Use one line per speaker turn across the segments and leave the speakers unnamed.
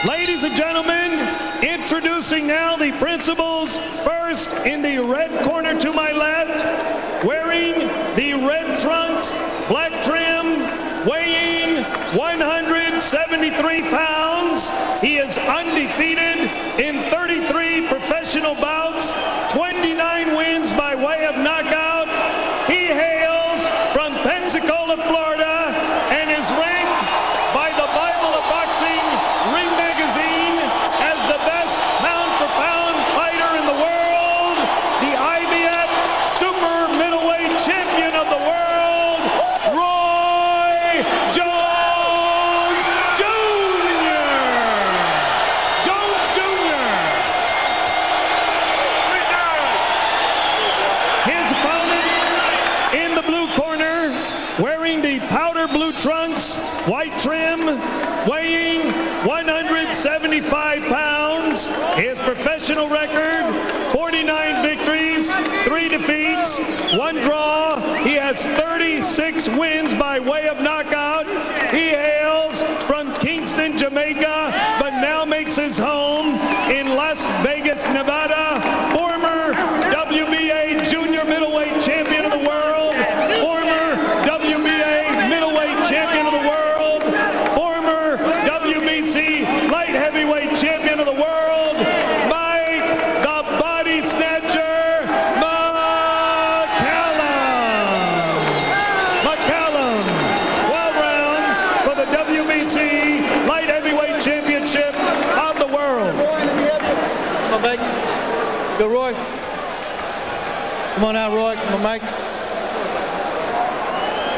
Ladies and gentlemen, introducing now the principals. First, in the red corner to my left, wearing the red trunks, black trim, weighing 173 pounds. He is undefeated in 33 professional bouts, 29 wins by way of knockout. He hails from Pensacola, Florida, and is ranked by the Bible of Boxing Ring Magazine as the best pound-for-pound fighter in the world, the IBF Super Middleweight Champion of the world, Roy Jones Jr. Jones Jr. His opponent in the blue corner, wearing the powder blue trunks, white trim, weighing 175 pounds. His professional record, 49 victories, 3 defeats, 1 draw. He has 36 wins by way of knockout. He hails from Kingston, Jamaica, but now makes his home in Las Vegas, Nevada. Former WBA junior middleweight champion of the world, former WBA middleweight champion of the world, former WBC light heavyweight champion of the world, Mike the Body Snatcher McCallum. 12 rounds for the WBC light heavyweight championship of the world.
Come on, Mike. Go, Roy. Come on out, Roy. Come on, Mike.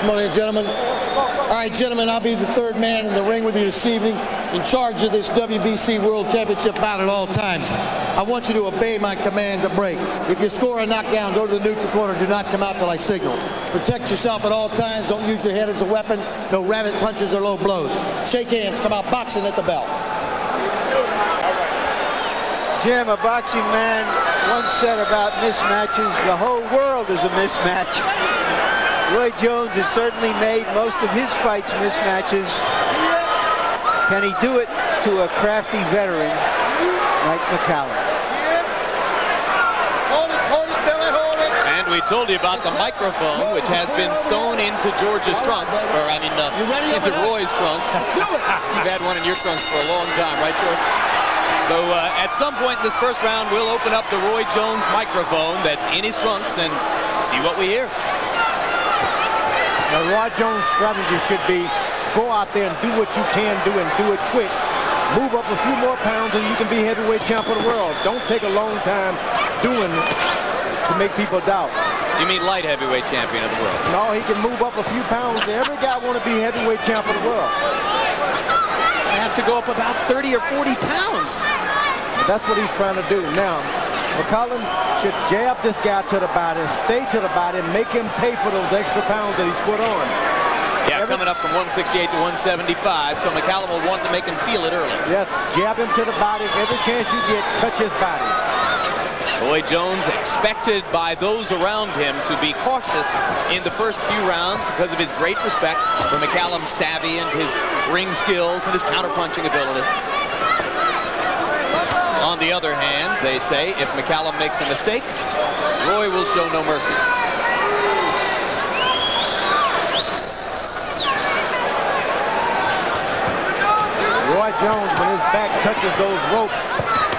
Come on in, gentlemen. All right, gentlemen, I'll be the third man in the ring with you this evening, in charge of this WBC World Championship bout at all times. I want you to obey my command to break. If you score a knockdown, go to the neutral corner. Do not come out till I signal. Protect yourself at all times. Don't use your head as a weapon. No rabbit punches or low blows. Shake hands. Come out boxing at the bell.
Jim, a boxing man once said about mismatches, the whole world is a mismatch. Roy Jones has certainly made most of his fights mismatches. Can he do it to a crafty veteran like McCallum?
And we told you about the microphone, which has been sewn into George's trunks, or I mean, into Roy's trunks. You've had one in your trunks for a long time, right, George? So at some point in this first round, we'll open up the Roy Jones microphone that's in his trunks and see what we hear.
Now, Roy Jones' strategy should be go out there and do what you can do and do it quick. Move up a few more pounds and you can be heavyweight champ of the world. Don't take a long time doing it to make people doubt.
You mean light heavyweight champion of the world?
No, he can move up a few pounds. Every guy want to be heavyweight champ of the world.
I have to go up about 30 or 40 pounds.
That's what he's trying to do. Now, McCallum should jab this guy to the body, stay to the body, and make him pay for those extra pounds that he's put on.
Yeah, coming up from 168 to 175, so McCallum will want to make him feel it early.
Yes, jab him to the body. Every chance you get, touch his body.
Roy Jones expected by those around him to be cautious in the first few rounds because of his great respect for McCallum's savvy and his ring skills and his counterpunching ability. On the other hand, they say if McCallum makes a mistake, Roy will show no mercy.
Roy Jones, when his back touches those ropes,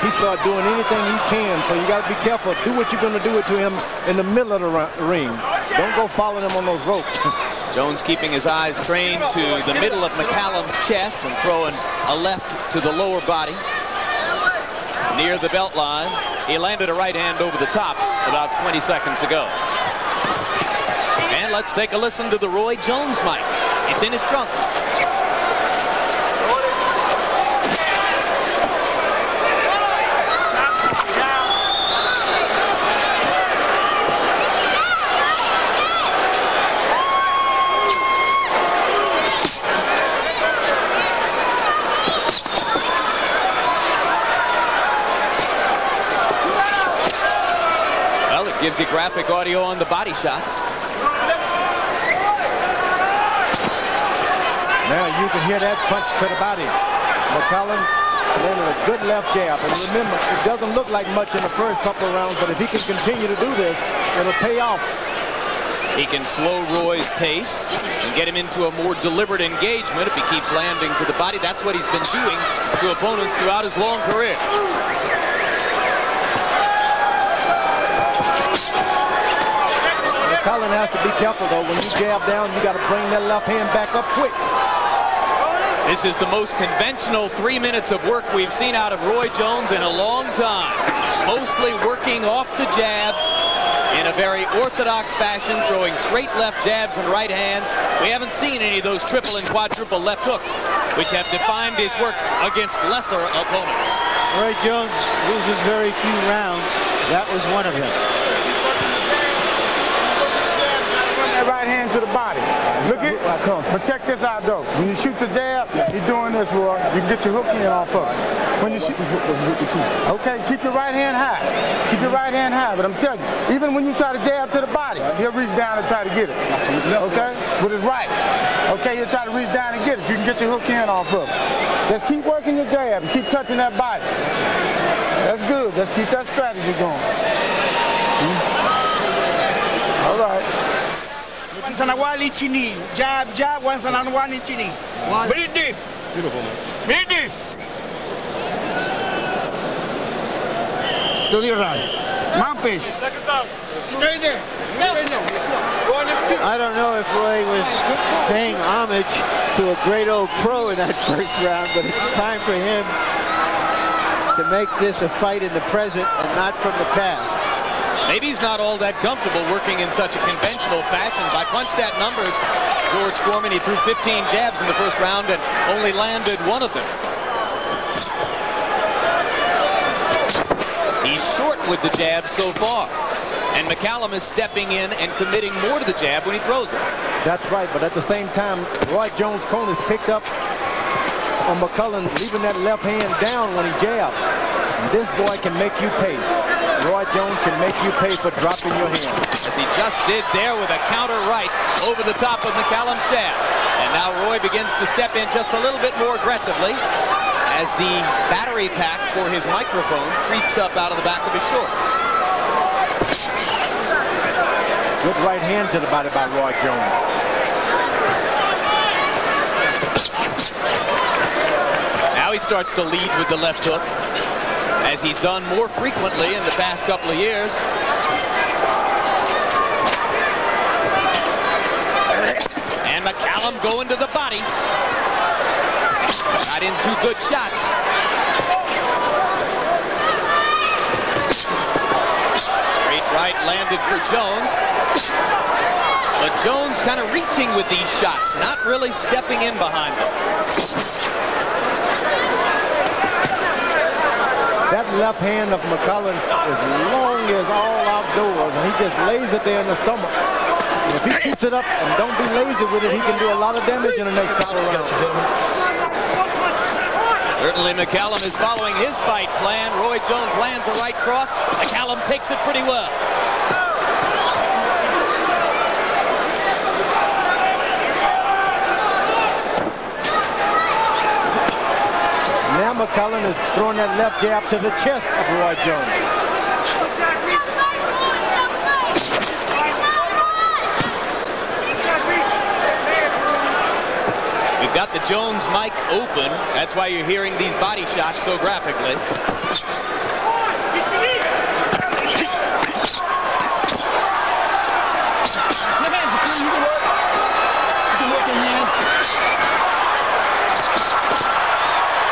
he starts doing anything he can, so you got to be careful. Do what you're going to do it to him in the middle of the ring. Don't go following him on those ropes.
Jones keeping his eyes trained to the middle of McCallum's chest and throwing a left to the lower body. Near the belt line, he landed a right hand over the top about 20 seconds ago. And let's take a listen to the Roy Jones mic. It's in his trunks. Gives you graphic audio on the body shots.
Now you can hear that punch to the body. McCallum landed a good left jab. And remember, it doesn't look like much in the first couple of rounds, but if he can continue to do this, it'll pay off.
He can slow Roy's pace and get him into a more deliberate engagement if he keeps landing to the body. That's what he's been doing to opponents throughout his long career.
McCallum has to be careful, though. When you jab down, you got to bring that left hand back up quick.
This is the most conventional 3 minutes of work we've seen out of Roy Jones in a long time. Mostly working off the jab in a very orthodox fashion, throwing straight left jabs and right hands. We haven't seen any of those triple and quadruple left hooks, which have defined his work against lesser opponents.
Roy Jones loses very few rounds. That was one of them.
That right hand to the body. Look at, but check this out though. When you shoot your jab, you're doing this, Roy. You can get your hook in off of it. When you shoot, okay, keep your right hand high. Keep your right hand high. But I'm telling you, even when you try to jab to the body, he'll reach down and try to get it. Okay, with his right. Okay, he'll try to reach down and get it. You can get your hook in off of it. Just keep working your jab and keep touching that body. That's good. Just keep that strategy going. All right.
Once on a wali chini, jab, jab, once on a one chini. Breathe deep.
Beautiful, man.
Breathe deep. To the right. Mount pace. Stay there.
I don't know if Roy was paying homage to a great old pro in that first round, but it's time for him to make this a fight in the present and not from the past.
Maybe he's not all that comfortable working in such a conventional fashion. By punch stat numbers, George Foreman, he threw 15 jabs in the first round and only landed one of them. He's short with the jab so far. And McCallum is stepping in and committing more to the jab when he throws it.
That's right, but at the same time, Roy Jones' corners picked up on McCallum, leaving that left hand down when he jabs. And this boy can make you pay. Roy Jones can make you pay for dropping your hand.
As he just did there with a counter right over the top of McCallum's jab. And now Roy begins to step in just a little bit more aggressively as the battery pack for his microphone creeps up out of the back of his shorts.
Good right hand to the body by Roy Jones.
Now he starts to lead with the left hook, as he's done more frequently in the past couple of years. And McCallum going to the body. Got in two good shots. Straight right landed for Jones. But Jones kind of reaching with these shots, not really stepping in behind them.
That left hand of McCallum is long as all outdoors, and he just lays it there in the stomach. And if he keeps it up and don't be lazy with it, he can do a lot of damage in the next couple of rounds.
Certainly McCallum is following his fight plan. Roy Jones lands a right cross. McCallum takes it pretty well.
Now McCallum is throwing that left jab to the chest of Roy Jones.
We've got the Jones mic open. That's why you're hearing these body shots so graphically.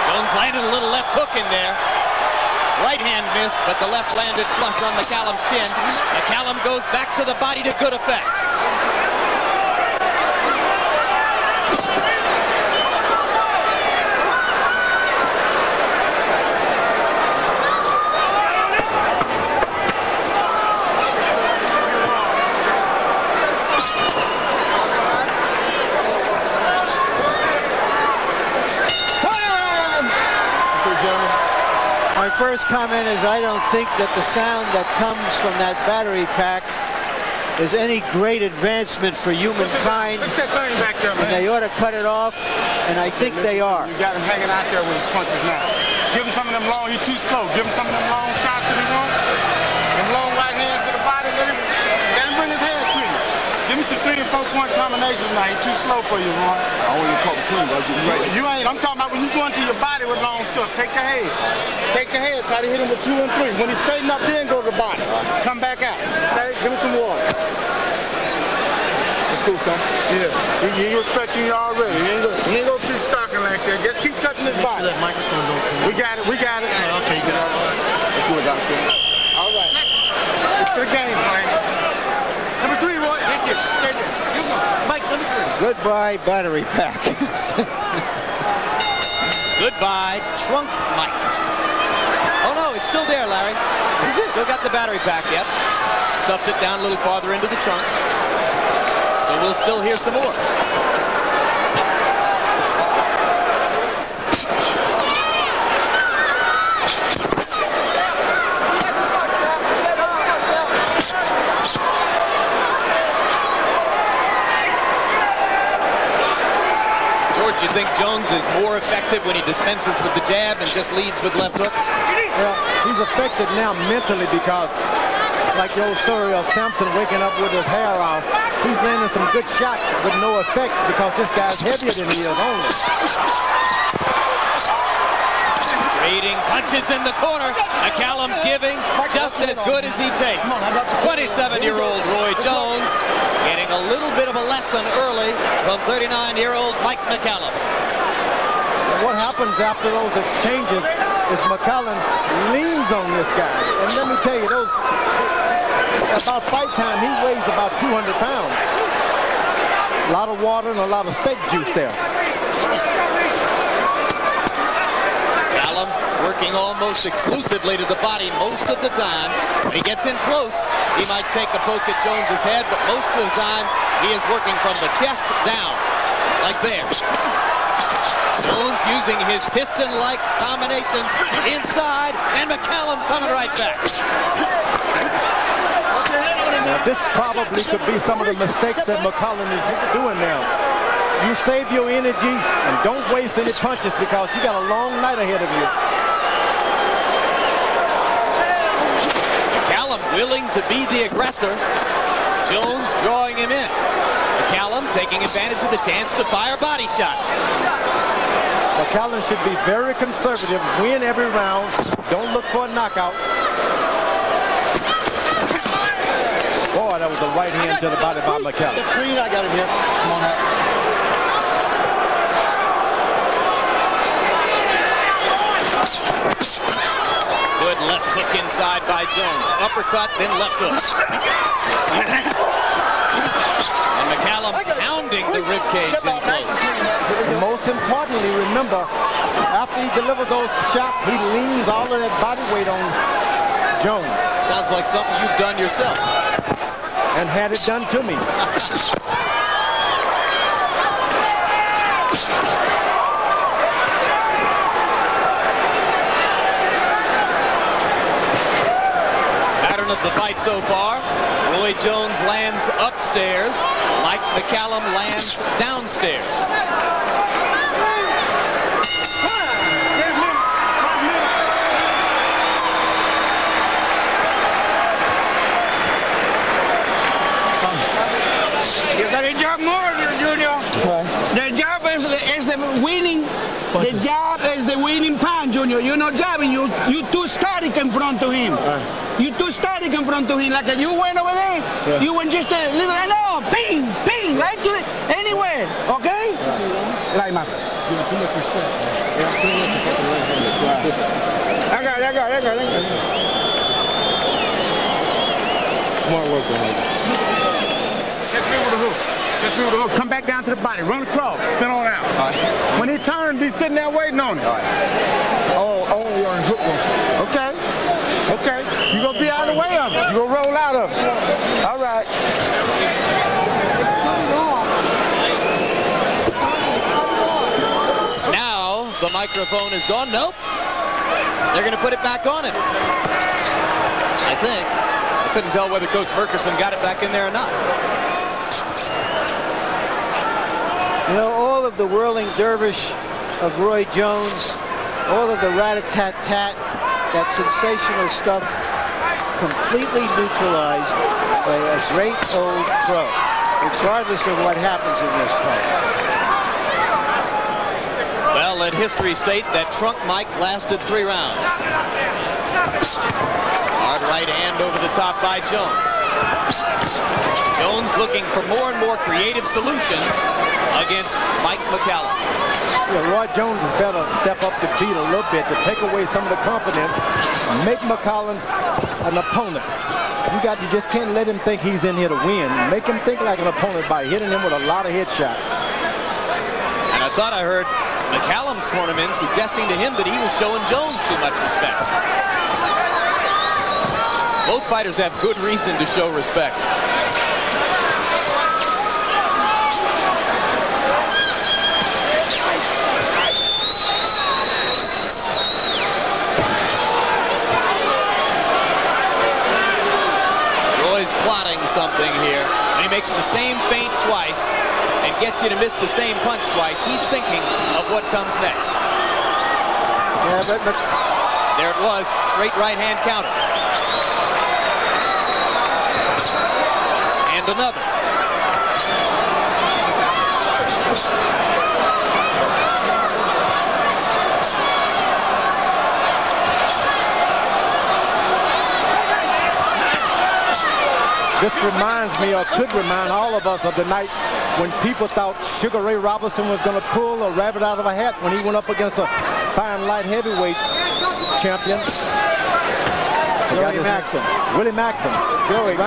Jones landed a little left hook in there. Right hand missed, but the left landed flush on McCallum's chin. McCallum goes back to the body to good effect.
My first comment is I don't think that the sound that comes from that battery pack is any great advancement for humankind.
What's that thing back there, man?
And they ought to cut it off, and I think they are.
You got him hanging out there with his punches now. Give him some of them long, he's too slow. Give him some of them long shots that he wants. Them long right hands to the body, let him bring his head to you. Give me some 3- and 4-point combinations now. He's too slow for you, Ron.
I want you to call between, bro.
You ain't. I'm talking about when you go into your body with long stuff. Take the head. Take the head. Try to hit him with 2 and 3. When he's straighten up, then go to the body. Come back out. Okay? Give me some water.
That's cool, son.
Yeah. He respecting you already. He ain't gonna keep stalking like that. Just keep touching his body. We got it. We got it.
I'll take it.
Let's do it, Doctor.
All right. It's the game plan. Number 3, Roy.
Thank you. Stay there. You go. Mike, number 3.
Goodbye, battery pack.
Goodbye, trunk Mike. Oh no, it's still there, Larry. Still got the battery pack, yep. Stuffed it down a little farther into the trunks. So we'll still hear some more. George, you think Jones is more effective when he dispenses with the jab and just leads with left hooks?
Well, he's effective now mentally because, like the old story of Samson waking up with his hair off, he's landing some good shots with no effect because this guy's heavier than he is only.
Trading punches in the corner. McCallum giving just as good as he takes. 27-year-old Roy Jones getting a little bit of a lesson early from 39-year-old Mike McCallum.
And what happens after those exchanges is McCallum leans on this guy. And let me tell you, about fight time, he weighs about 200 pounds. A lot of water and a lot of steak juice there.
McCallum working almost exclusively to the body most of the time. When he gets in close, he might take a poke at Jones's head, but most of the time he is working from the chest down, like there. Jones using his piston-like combinations inside, and McCallum coming right back.
Now, this probably could be some of the mistakes that McCallum is doing now. You save your energy and don't waste any punches because you got a long night ahead of you.
McCallum willing to be the aggressor. Jones drawing him in. McCallum taking advantage of the chance to fire body shots.
McCallum should be very conservative, win every round, don't look for a knockout. Boy, that was a right hand to the body by McCallum.
Green, I got him here. Come on out.
Good left hook inside by Jones. Uppercut, then left hook. And McCallum pounding the ribcage in close.
And most importantly, remember, after he delivers those shots, he leans all of that body weight on Jones.
Sounds like something you've done yourself.
And had it done to me.
Pattern of the fight so far. Roy Jones lands upstairs. Mike McCallum lands downstairs.
You got a job more, Junior. The job is the winning. The job is the winning pan, Junior. You're not jabbing. You too static in front of him. You too static in front of him. Like you went over there. Yeah. You went just a little. I know. Ping, ping, right to it. Anywhere. Okay. Right, man.
Too much respect.
I got it.
Smart work, man.
Just move the hook. Come back down to the body. Run across. Spin on out. Right. When he turns, be sitting there waiting on him. Right. Oh, you're in hook one. Okay. You're going to be out of the way of it. You're going to roll out of it. All right.
Now the microphone is gone. Nope. They're going to put it back on him. I think. I couldn't tell whether Coach Murkerson got it back in there or not.
You know, all of the whirling dervish of Roy Jones all of the rat-a-tat-tat, that sensational stuff, completely neutralized by a great old pro, regardless of what happens in this fight.
Well, let history state that Trunk Mike lasted 3 rounds. Hard right hand over the top by Jones. Jones looking for more and more creative solutions against Mike McCallum.
Yeah, Roy Jones has got to step up the beat a little bit to take away some of the confidence, make McCallum an opponent. You just can't let him think he's in here to win. Make him think like an opponent by hitting him with a lot of headshots.
And I thought I heard McCallum's cornerman suggesting to him that he was showing Jones too much respect. Both fighters have good reason to show respect. Roy's plotting something here. When he makes the same feint twice and gets you to miss the same punch twice, he's thinking of what comes next.
Yeah, but
there it was, straight right hand counter. And another.
This reminds me, or could remind all of us, of the night when people thought Sugar Ray Robinson was going to pull a rabbit out of a hat when he went up against a fine light heavyweight champion.
Willie Maxim.
Willie Maxim. Joey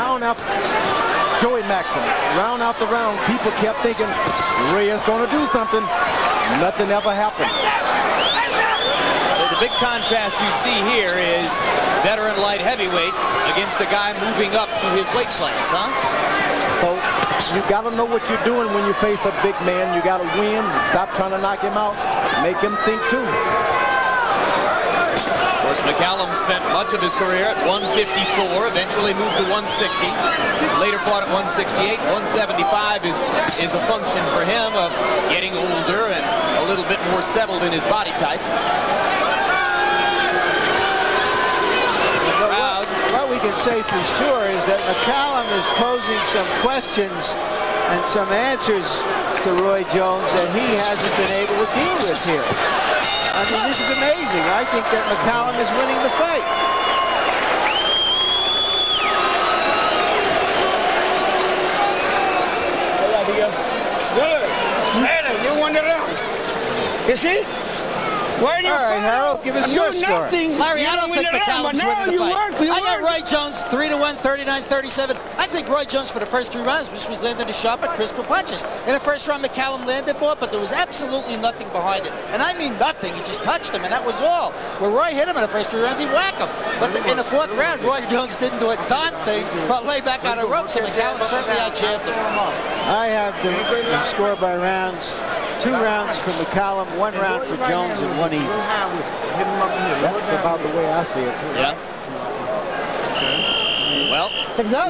Maxim. Round after round, people kept thinking Ray is going to do something. Nothing ever happened.
So the big contrast you see here is veteran light heavyweight against a guy moving up to his weight class, huh?
So you got to know what you're doing when you face a big man. You got to win. Stop trying to knock him out. Make him think too.
Of course, McCallum spent much of his career at 154, eventually moved to 160, later fought at 168. 175 is a function for him of getting older and a little bit more settled in his body type.
What we can say for sure is that McCallum is posing some questions and some answers to Roy Jones that he hasn't been able to deal with here. I mean, this is amazing. I think that McCallum is winning the fight.
Good. Better. You won the round. You see?
All right, Harold, give us your score.
Larry, I don't think McCallum's winning the fight. I got Roy Jones 3-1, 39-37. I think Roy Jones for the first 3 rounds, which was landing a sharp but crisper punches. In the first round, McCallum landed more, but there was absolutely nothing behind it. And I mean nothing. He just touched him, and that was all. Where Roy hit him in the first 3 rounds, he whacked him. But in the 4th round, Roy Jones didn't do a darn thing but lay back on the ropes, and McCallum certainly outjabbed him.
I have the score by rounds. 2 rounds for McCallum, 1 round for Jones, and 1 even.
That's about the way I see it, too.
Yeah. Well,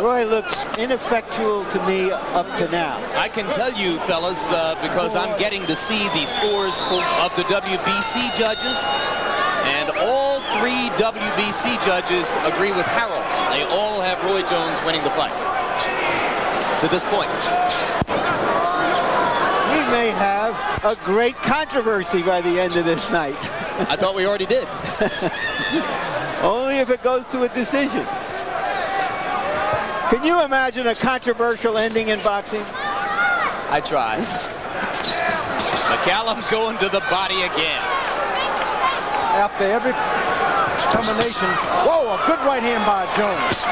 Roy looks ineffectual to me up to now.
I can tell you, fellas, because I'm getting to see the scores of the WBC judges, and all 3 WBC judges agree with Harold. They all have Roy Jones winning the fight to this point.
We may have a great controversy by the end of this night.
I thought we already did.
Only if it goes to a decision. Can you imagine a controversial ending in boxing?
I try. McCallum's going to the body again.
After every combination, whoa, a good right hand by Jones.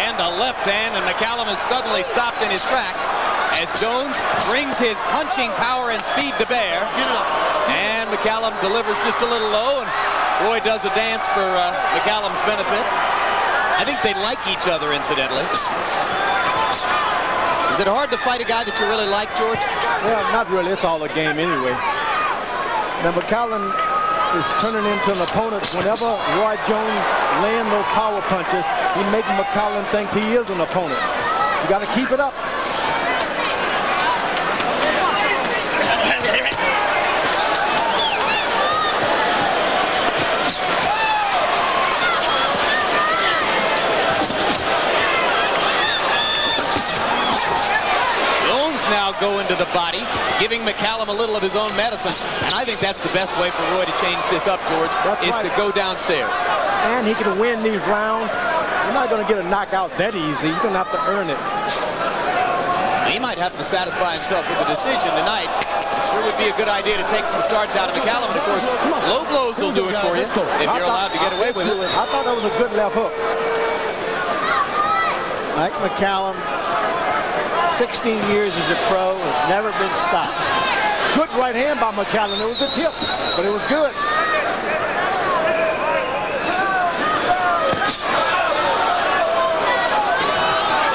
And a left hand, and McCallum is suddenly stopped in his tracks as Jones brings his punching power and speed to bear. And McCallum delivers just a little low, and Roy does a dance for McCallum's benefit. I think they like each other, incidentally. Is it hard to fight a guy that you really like, George?
Well, not really. It's all a game anyway. Now, McCallum is turning into an opponent. Whenever Roy Jones lands those power punches, he makes McCallum think he is an opponent. You got to keep it up.
to the body, giving McCallum a little of his own medicine. And I think that's the best way for Roy to change this up, George, to go downstairs.
And he can win these rounds. You're not going to get a knockout that easy. You're going to have to earn it.
He might have to satisfy himself with a decision tonight. It sure would be a good idea to take some starch out of McCallum. And of course, low blows will do it for you if you're allowed to get away with it.
I thought that was a good left hook.
Mike McCallum, 16 years as a pro, has never been stopped.
Good right hand by McCallum. It was a tip, but it was good.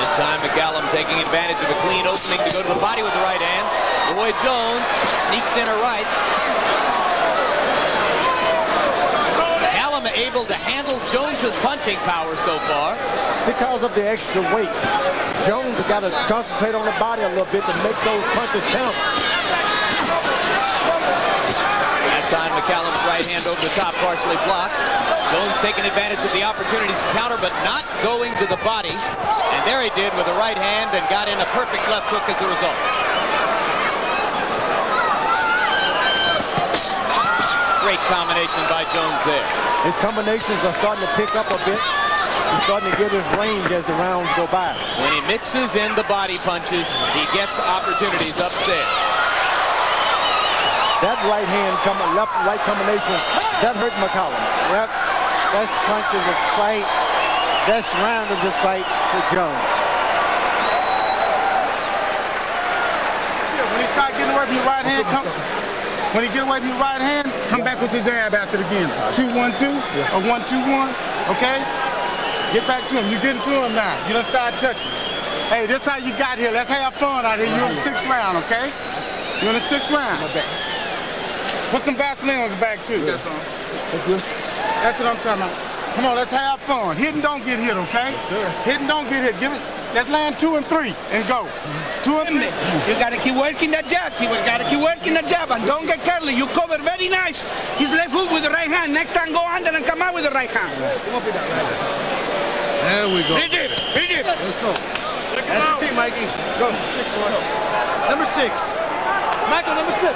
This time McCallum taking advantage of a clean opening to go to the body with the right hand. Roy Jones sneaks in a right. McCallum able to handle Jones's punching power so far.
Because of the extra weight. Jones has got to concentrate on the body a little bit to make those punches count.
That time McCallum's right hand over the top, partially blocked. Jones taking advantage of the opportunities to counter, but not going to the body. And there he did with the right hand and got in a perfect left hook as a result. Great combination by Jones there.
His combinations are starting to pick up a bit. He's starting to get his range as the rounds go by.
When he mixes in the body punches, he gets opportunities upstairs.
That right hand, left-right combination, that hurt McCallum.
Yep, best punch of the fight, best round of the fight for Jones.
When he start getting away from your right hand, when he get away from your right hand, come back with his jab after the game. 2-1-2 or 1-2-1, okay? Get back to him. You're getting to him now. You done start touching. Hey, this how you got here. Let's have fun out here. You're in the 6th round, okay? You're in the 6th round. Put some Vaseline on his back, too. That's on.
That's good.
That's what I'm talking about. Come on, let's have fun. Hit and don't get hit, okay?
Yes, sir.
Hit and don't get hit. Give it. Let's land 2 and 3 and go. 2 and 3.
You got to keep working the jab. You got to keep working the jab and don't get careless. You cover very nice. His left hook with the right hand. Next time go under and come out with the right hand.
There we go.
Hit it.
Let's go. That's your team, Mikey. Go. Number 6. Michael, number 6.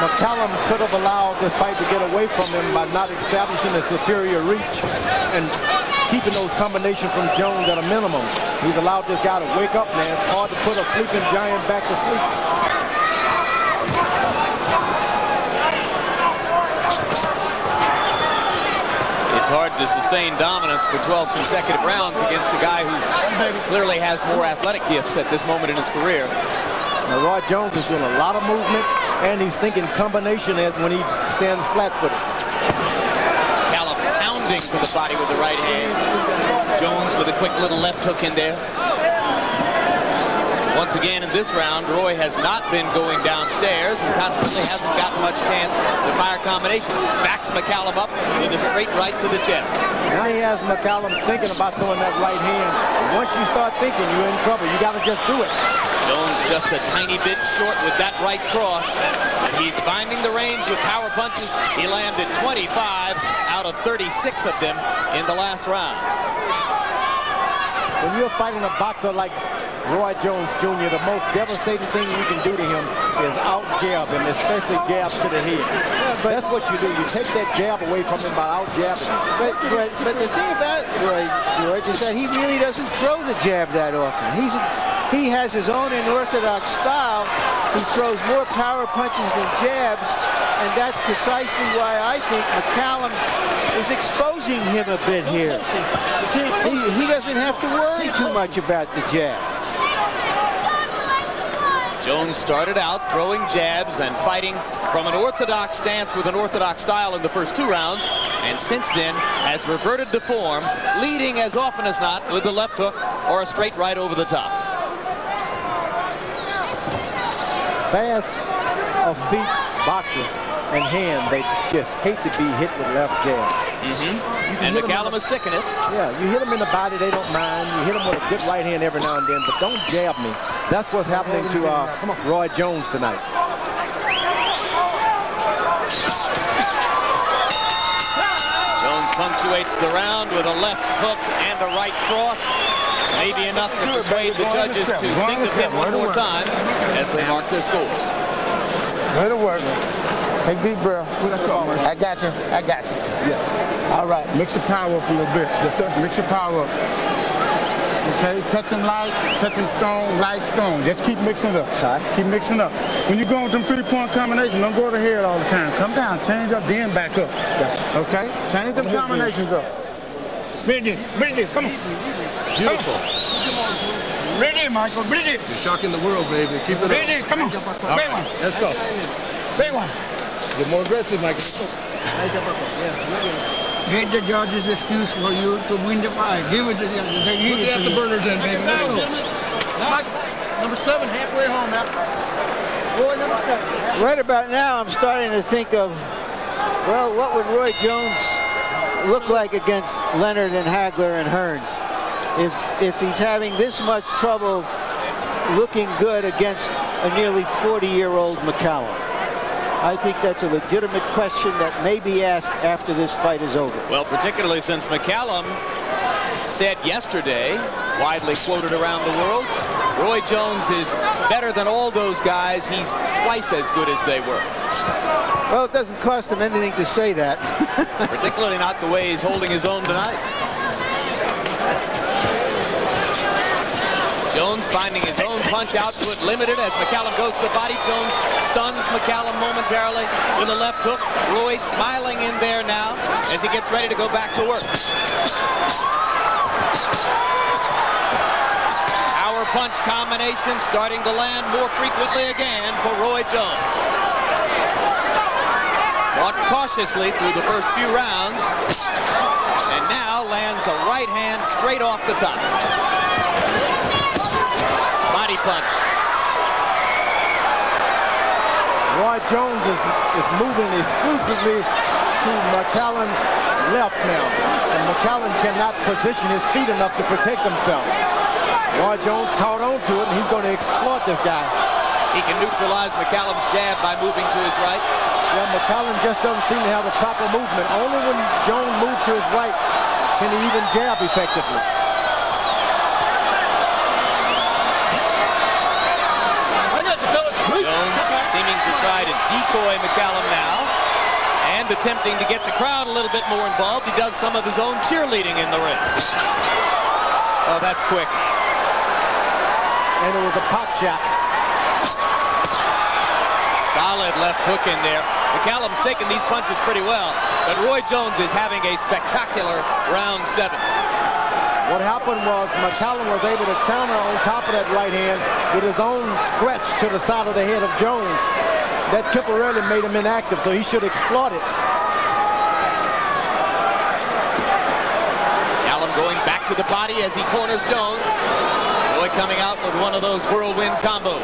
McCallum could have allowed this fight to get away from him by not establishing a superior reach and keeping those combinations from Jones at a minimum. He's allowed this guy to wake up, man. It's hard to put a sleeping giant back to sleep.
It's hard to sustain dominance for 12 consecutive rounds against a guy who clearly has more athletic gifts at this moment in his career.
Now, Roy Jones is doing a lot of movement, and he's thinking combination when he stands flat-footed.
McCallum pounding to the body with the right hand. Jones with a quick little left hook in there. Once again in this round, Roy has not been going downstairs and consequently hasn't gotten much chance to fire combinations. Backs McCallum up with a straight right to the chest.
Now he has McCallum thinking about throwing that right hand. Once you start thinking, you're in trouble. You got to just do it.
Jones just a tiny bit short with that right cross. And he's finding the range with power punches. He landed 25 out of 36 of them in the last round.
When you're fighting a boxer like Roy Jones Jr., the most devastating thing you can do to him is out-jab him, especially jabs to the head. Yeah, but that's what you do. You take that jab away from him by out-jabbing.
But the thing about Roy George is that he really doesn't throw the jab that often. He has his own unorthodox style. He throws more power punches than jabs, and that's precisely why I think McCallum is exposing him a bit here. He doesn't have to worry too much about the jab.
Jones started out throwing jabs and fighting from an orthodox stance with an orthodox style in the first 2 rounds, and since then has reverted to form, leading as often as not with the left hook or a straight right over the top.
Fast of feet boxers and hand, they just hate to be hit with left jab.
And McCallum is sticking it.
Yeah, you hit them in the body, they don't mind. You hit them with a good right hand every now and then, but don't jab me. That's what's happening to Roy Jones tonight.
Jones punctuates the round with a left hook and a right cross. Maybe enough to persuade the judges to think of him one more time as they mark their scores.
Way to work. Take deep breath. I got you. I got you. Yes. All right. Mix your power up a little bit. Yes, sir. Mix your power up. Okay. Touching light, touching strong, light, strong. Just keep mixing it up. Right. Keep mixing up. When you go with them 3-point combinations, don't go to the head all the time. Come down, change up, then back up. Yes. Okay. Change them combinations up. Bridget, come on.
Beautiful.
Bridget, Michael, Bridget.
You're shocking the world, baby. Keep it up.
Bridget, come on. Big one.
Let's go.
Big one.
Get more aggressive, Michael.
Get the judge's excuse for you to win the fight. Give it to the judge.
Look at the burners in, baby.
Number 7, halfway home now. Boy, number 7.
Right about now, I'm starting to think of, well, what would Roy Jones look like against Leonard and Hagler and Hearns if he's having this much trouble looking good against a nearly 40-year-old McCallum? I think that's a legitimate question that may be asked after this fight is over.
Well, particularly since McCallum said yesterday, widely quoted around the world, Roy Jones is better than all those guys. He's twice as good as they were.
Well, it doesn't cost him anything to say that.
Particularly not the way he's holding his own tonight. Jones finding his own punch output limited as McCallum goes to the body. Jones stuns McCallum momentarily with a left hook. Roy smiling in there now as he gets ready to go back to work. Power punch combination starting to land more frequently again for Roy Jones. Fought cautiously through the first few rounds and now lands a right hand straight off the top. Body punch.
Roy Jones is moving exclusively to McCallum's left now. And McCallum cannot position his feet enough to protect himself. Roy Jones caught on to it, and he's going to exploit this guy.
He can neutralize McCallum's jab by moving to his right.
Yeah, McCallum just doesn't seem to have a proper movement. Only when Jones moves to his right can he even jab effectively.
Jones seeming to try to decoy McCallum now and attempting to get the crowd a little bit more involved. He does some of his own cheerleading in the ring. Oh, that's quick.
And it was a pot shot.
Solid left hook in there. McCallum's taking these punches pretty well, but Roy Jones is having a spectacular round 7.
What happened was McCallum was able to counter on top of that right hand with his own stretch to the side of the head of Jones. That temporarily made him inactive, so he should exploit it.
McCallum going back to the body as he corners Jones. Roy coming out with one of those whirlwind combos.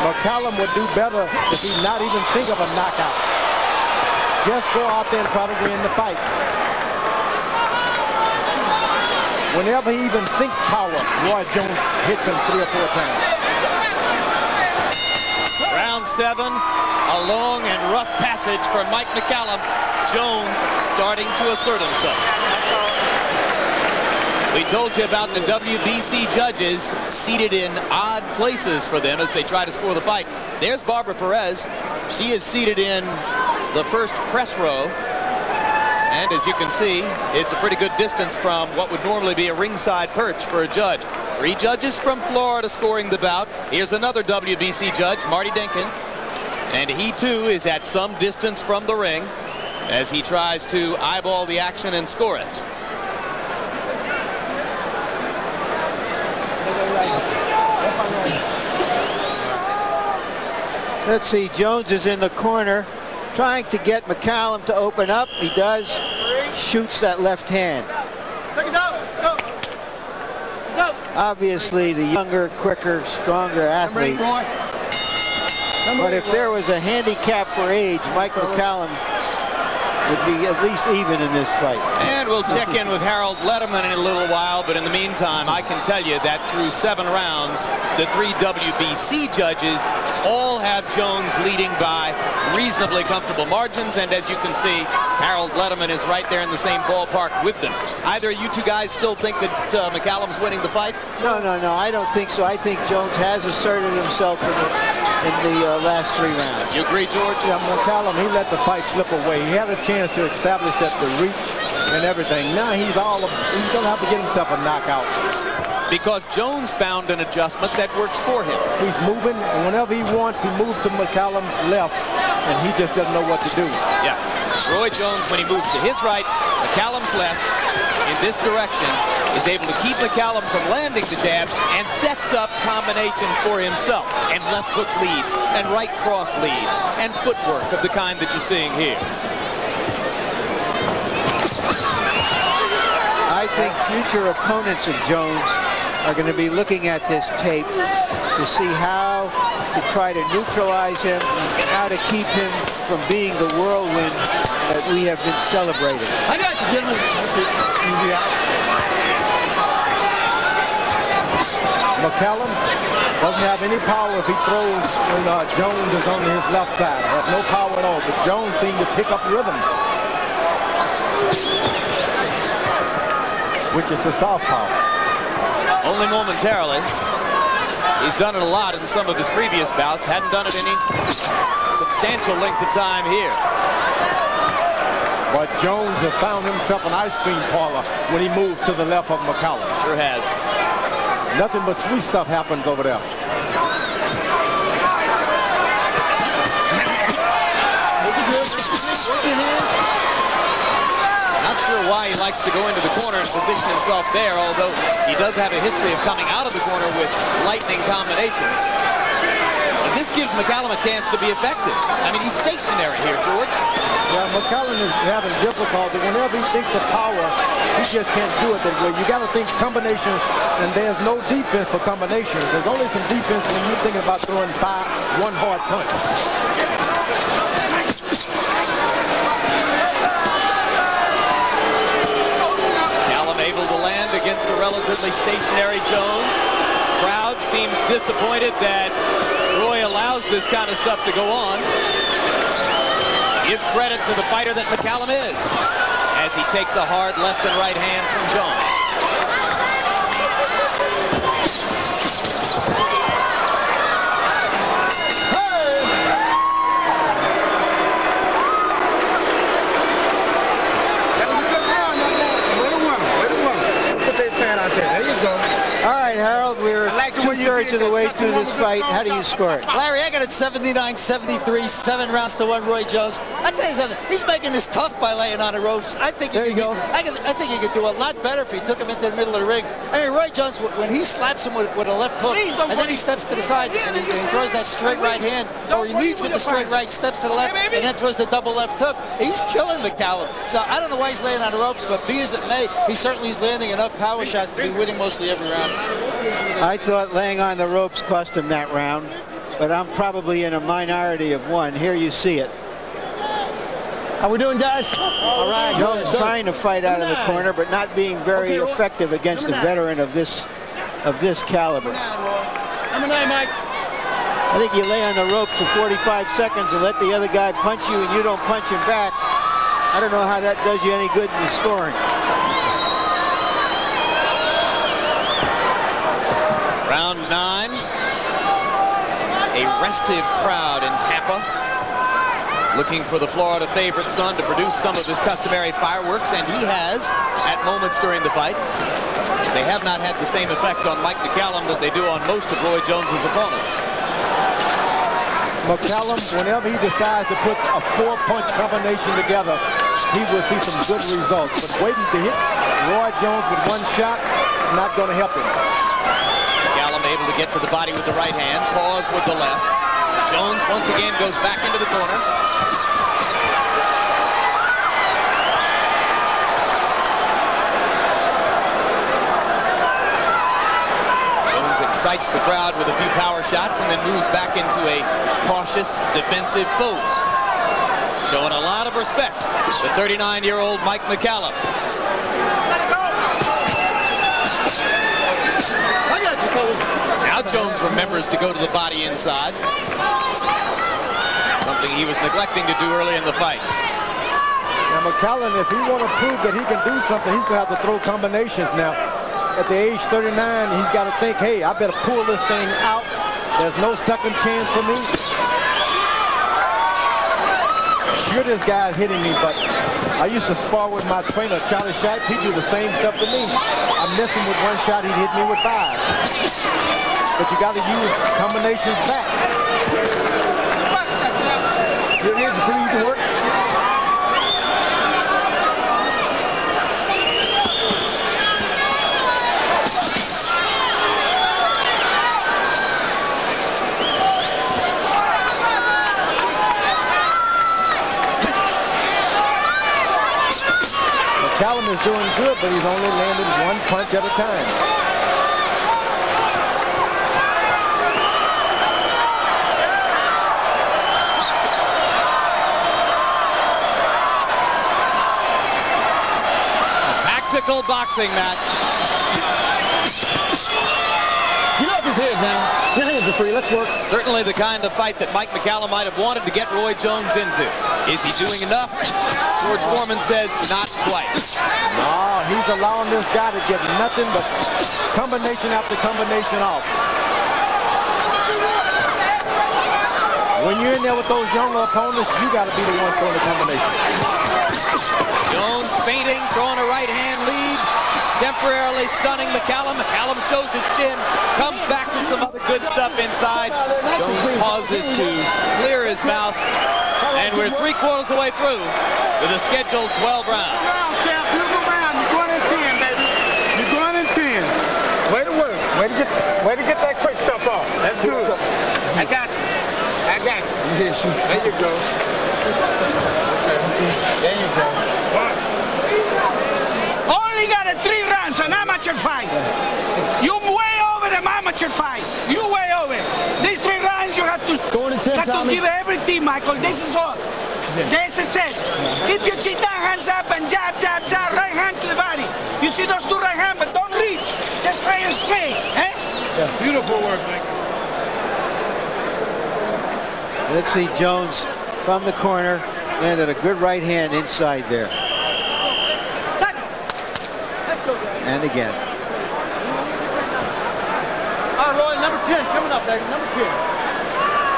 McCallum would do better if he not even think of a knockout. Just go out there and try to win the fight. Whenever he even thinks power, Roy Jones hits him 3 or 4 times.
Round 7, a long and rough passage for Mike McCallum. Jones starting to assert himself. We told you about the WBC judges seated in odd places for them as they try to score the fight. There's Barbara Perez. She is seated in the first press row. And as you can see, it's a pretty good distance from what would normally be a ringside perch for a judge. 3 judges from Florida scoring the bout. Here's another WBC judge, Marty Denkin. And he too is at some distance from the ring as he tries to eyeball the action and score it.
Let's see, Jones is in the corner trying to get McCallum to open up. He does. Shoots that left hand. Obviously the younger, quicker, stronger athlete. But if there was a handicap for age, Mike McCallum would be at least even in this fight.
And we'll check in with Harold Letterman in a little while, but in the meantime, I can tell you that through 7 rounds, the 3 WBC judges all have Jones leading by reasonably comfortable margins, and as you can see, Harold Letterman is right there in the same ballpark with them. Either you two guys still think that McCallum's winning the fight?
No, I don't think so. I think Jones has asserted himself in the last 3 rounds.
You agree, George?
Yeah, McCallum, he let the fight slip away. He had a chance to establish that the reach and everything. Now he's going to have to get himself a knockout.
Because Jones found an adjustment that works for him.
He's moving, and whenever he wants, he moves to McCallum's left, and he just doesn't know what to do.
Yeah. Roy Jones, when he moves to his right, McCallum's left, in this direction, is able to keep McCallum from landing the jabs and sets up combinations for himself. And left hook leads, and right cross leads, and footwork of the kind that you're seeing here.
I think future opponents of Jones are going to be looking at this tape to see how to try to neutralize him, how to keep him from being the whirlwind that we have been celebrating.
I got you, gentlemen. That's it. Easy out.
McCallum doesn't have any power if he throws when Jones is on his left side. Has no power at all, but Jones seemed to pick up rhythm, which is the southpaw.
Only momentarily. He's done it a lot in some of his previous bouts. Hadn't done it any substantial length of time here.
But Jones has found himself an ice cream parlor when he moves to the left of McCallum.
Sure has.
Nothing but sweet stuff happens over there.
Not sure why he likes to go into the corner and position himself there, although he does have a history of coming out of the corner with lightning combinations. But this gives McCallum a chance to be effective. I mean, he's stationary here, George.
Yeah, McCallum is having difficulty. Whenever he thinks of power, he just can't do it that way. You got to think combinations, and there's no defense for combinations. There's only some defense when you're thinking about throwing one hard punch.
Able to land against the relatively stationary Jones. Crowd seems disappointed that Roy allows this kind of stuff to go on. Give credit to the fighter that McCallum is, as he takes a hard left and right hand from Jones.
Harold, we're 2/3 of the way through this fight. How do you score it?
Larry, I got it 79-73, 7 rounds to 1, Roy Jones. I tell you something, he's making this tough by laying on the ropes. I think I think he could do a lot better if he took him into the middle of the ring. I mean, Roy Jones, when he slaps him with a left hook, and then he steps to the side, and he throws that straight right hand, or he leads with the straight right, steps to the left, and then throws the double left hook. He's killing McCallum. So I don't know why he's laying on the ropes, but be as it may, he certainly is landing enough power shots to be winning mostly every round.
I thought laying on the ropes cost him that round, but I'm probably in a minority of one. Here you see it.
How we doing, guys?
All right, Jones trying to fight out of the corner, but not being very effective against a veteran of this caliber.
Number 9, Mike.
I think you lay on the ropes for 45 seconds and let the other guy punch you and you don't punch him back. I don't know how that does you any good in the scoring.
Round 9. A restive crowd in Tampa. looking for the Florida favorite son to produce some of his customary fireworks, and he has at moments during the fight. They have not had the same effect on Mike McCallum that they do on most of Roy Jones's opponents.
McCallum, whenever he decides to put a 4-punch combination together, he will see some good results. But waiting to hit Roy Jones with one shot is not going to help him.
McCallum able to get to the body with the right hand, pause with the left. Jones once again goes back into the corner. Jones excites the crowd with a few power shots and then moves back into a cautious defensive pose. Showing a lot of respect, the 39-year-old Mike McCallum. Now Jones remembers to go to the body inside. Something he was neglecting to do early in the fight.
Now McCallum, if he want to prove that he can do something, he's going to have to throw combinations now. At the age 39, he's got to think, hey, I better pull this thing out. There's no second chance for me. Sure, this guy's hitting me, but I used to spar with my trainer, Charlie Shipe. He'd do the same stuff to me. I missed him with one shot, he'd hit me with 5. But you got to use combinations back. Here it is, so you can work. McCallum is doing good, but he's only landed 1 punch at a time.
Tactical boxing match.
Get off his head now. Your hands are free. Let's work.
Certainly the kind of fight that Mike McCallum might have wanted to get Roy Jones into. Is he doing enough? George Foreman says not quite.
No, he's allowing this guy to get nothing but combination after combination off. When you're in there with those younger opponents, you got to be the one throwing the combination.
Jones feinting, throwing a right hand lead, temporarily stunning McCallum. McCallum shows his chin, comes back with some other good stuff inside. Jones pauses to clear his mouth, and we're 3/4 of the way through with a scheduled 12 rounds.
Round, champ, beautiful round. You're going in 10, baby. You're going in 10. Way to work. Way to get that quick stuff off. That's good. I got you. I got you.
Yes, you.
There you go. Okay. There you go.
Only got a 3 rounds, an amateur fight. You way over the amateur fight. You way over. These 3 rounds you have to, give everything, Michael. This is all. This is it. Keep your chin down, hands up, and jab, jab, jab. Right hand to the body. You see those 2 right hands, but don't reach. Just stay straight. Eh?
Yeah. Beautiful work, Mike.
Let's see Jones from the corner. Landed a good right hand inside there. And again.
All right, Roy, number 10 coming up, baby. Number 10.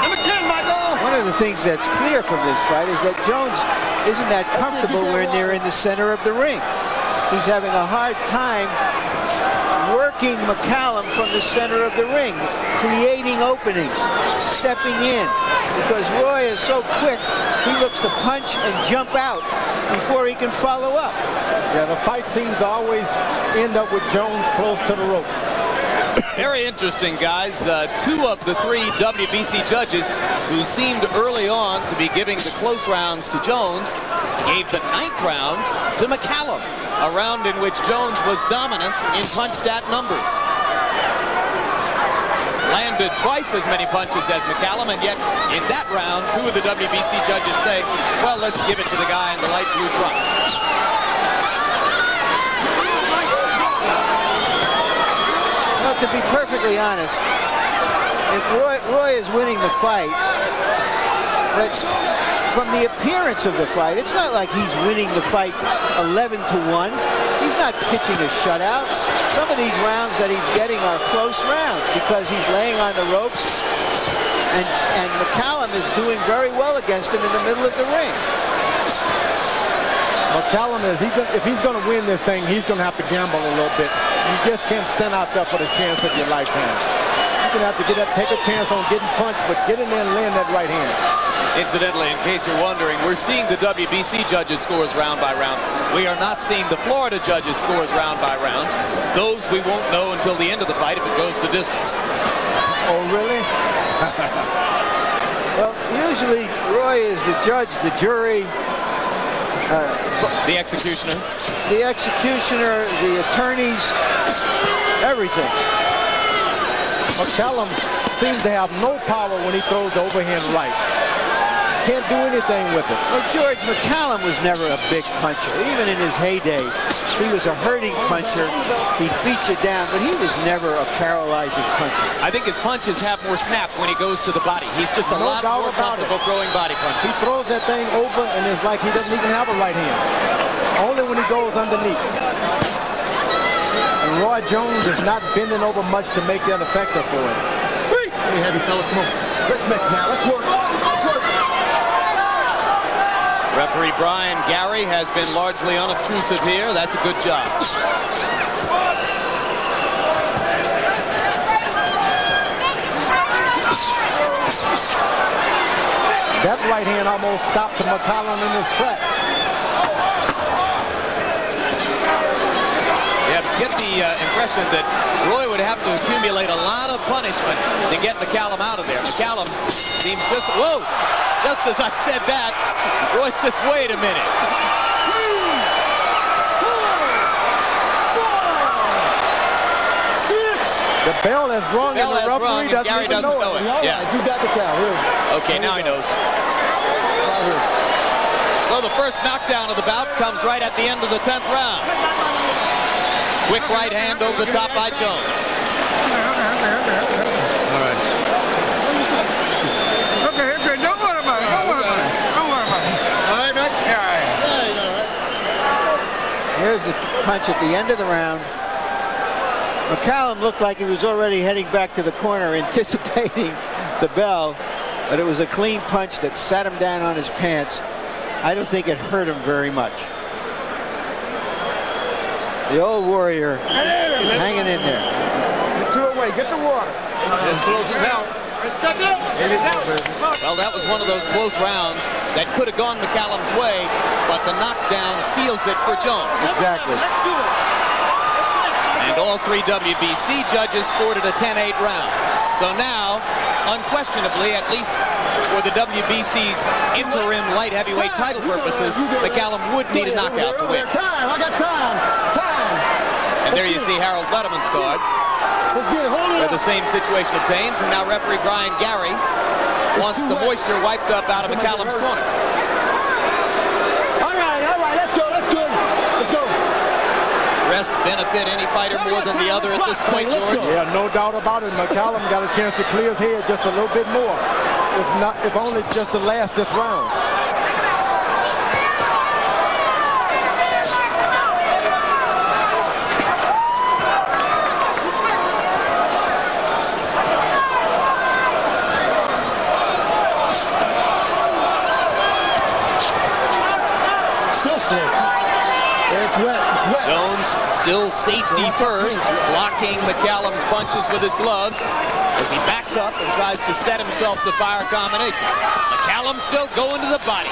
Number 10, Michael.
One of the things that's clear from this fight is that Jones isn't that comfortable when they're in the center of the ring. He's having a hard time working McCallum from the center of the ring, creating openings, stepping in. Because Roy is so quick, he looks to punch and jump out before he can follow up.
Yeah, the fight seems to always end up with Jones close to the rope.
Very interesting, guys. 2 of the 3 WBC judges who seemed early on to be giving the close rounds to Jones gave the 9th round to McCallum, a round in which Jones was dominant in punch stat numbers. Landed twice as many punches as McCallum, and yet in that round, 2 of the WBC judges say, well, let's give it to the guy in the light blue trunks.
Well, to be perfectly honest, if Roy is winning the fight, but from the appearance of the fight, it's not like he's winning the fight 11-1. He's not pitching a shutout. Some of these rounds that he's getting are close rounds because he's laying on the ropes And McCallum is doing very well against him in the middle of the ring.
McCallum is, if he's going to win this thing, he's going to have to gamble a little bit. You just can't stand out there for the chance of your lifetime. You're going to have to take a chance on getting punched, but get in there and land that right hand.
Incidentally, in case you're wondering, we're seeing the WBC judges' scores round by round. We are not seeing the Florida judges' scores round by round. Those we won't know until the end of the fight if it goes the distance.
Oh, really?
Well, usually Roy is the judge, the jury,
the executioner.
The executioner, the attorneys, everything.
McCallum seems to have no power when he throws the overhand right. Can't do anything with it.
Well, George, McCallum was never a big puncher. Even in his heyday, he was a hurting puncher. He beat you down, but he was never a paralyzing puncher.
I think his punches have more snap when he goes to the body. He's just a lot more comfortable throwing body punches.
He throws that thing over, and it's like he doesn't even have a right hand. Only when he goes underneath. And Roy Jones is not bending over much to make that effective for him.
Hey, heavy fellas, come on. Let's mix now. Let's work. Let's work.
Referee Brian Gary has been largely unobtrusive here. That's a good job.
That right hand almost stopped McCallum in his track.
Yeah, get the impression that Roy would have to accumulate a lot of punishment to get McCallum out of there. McCallum seems just, whoa! Just as I said that, Roy says, wait a minute.
The bell has rung and the referee
Gary doesn't know it.
Yeah, you got the count. Here.
Okay, now he knows.
Right here.
So the first knockdown of the bout comes right at the end of the 10th round. Quick right hand over the top by Jones.
All right. Okay. Don't worry about it. Don't worry about it. Don't worry about it.
All right, Mac?
Yeah, all right.
Here's a punch at the end of the round. McCallum looked like he was already heading back to the corner, anticipating the bell, but it was a clean punch that sat him down on his pants. I don't think it hurt him very much. The old warrior hanging in there.
Get two away. Get the water.
This closes out. Well, that was one of those close rounds that could have gone McCallum's way, but the knockdown seals it for Jones.
Exactly.
Let's do it.
And all three WBC judges scored it a 10-8 round. So now, unquestionably, at least for the WBC's interim light heavyweight title purposes, McCallum would need a knockout to win.
Time. I got time. Time.
And there you see Harold Letterman's card,
Let's get it. Hold it
where
up.
the same situation obtains. And now referee Brian Gary wants the moisture wiped up out of McCallum's corner.
All right. Let's go. That's good. Let's go.
Rest benefit any fighter more than the other at this point, George?
Yeah, no doubt about it. McCallum got a chance to clear his head just a little bit more. If only just to last this round.
Still sick. It's wet. It's wet.
Jones still safety first, blocking McCallum's punches with his gloves as he backs up and tries to set himself to fire a combination. McCallum still going to the body.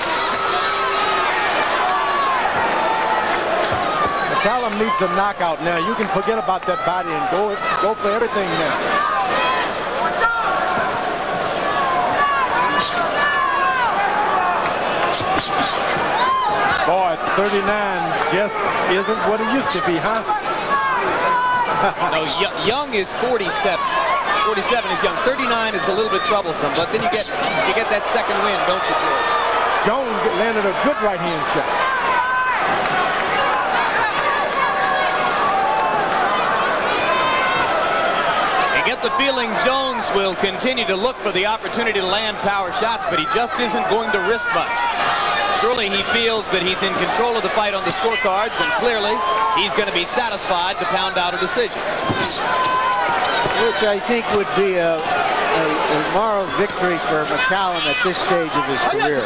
McCallum needs a knockout now. You can forget about that body and go for everything now. Boy, 39 just isn't what it used to be, huh?
No, Young is 47. 47 is Young. 39 is a little bit troublesome, but then you get that second win, don't you, George?
Jones landed a good right hand shot.
You get the feeling Jones will continue to look for the opportunity to land power shots, but he just isn't going to risk much. Surely he feels that he's in control of the fight on the scorecards, and clearly he's going to be satisfied to pound out a decision.
Which I think would be a a moral victory for McCallum at this stage of his career.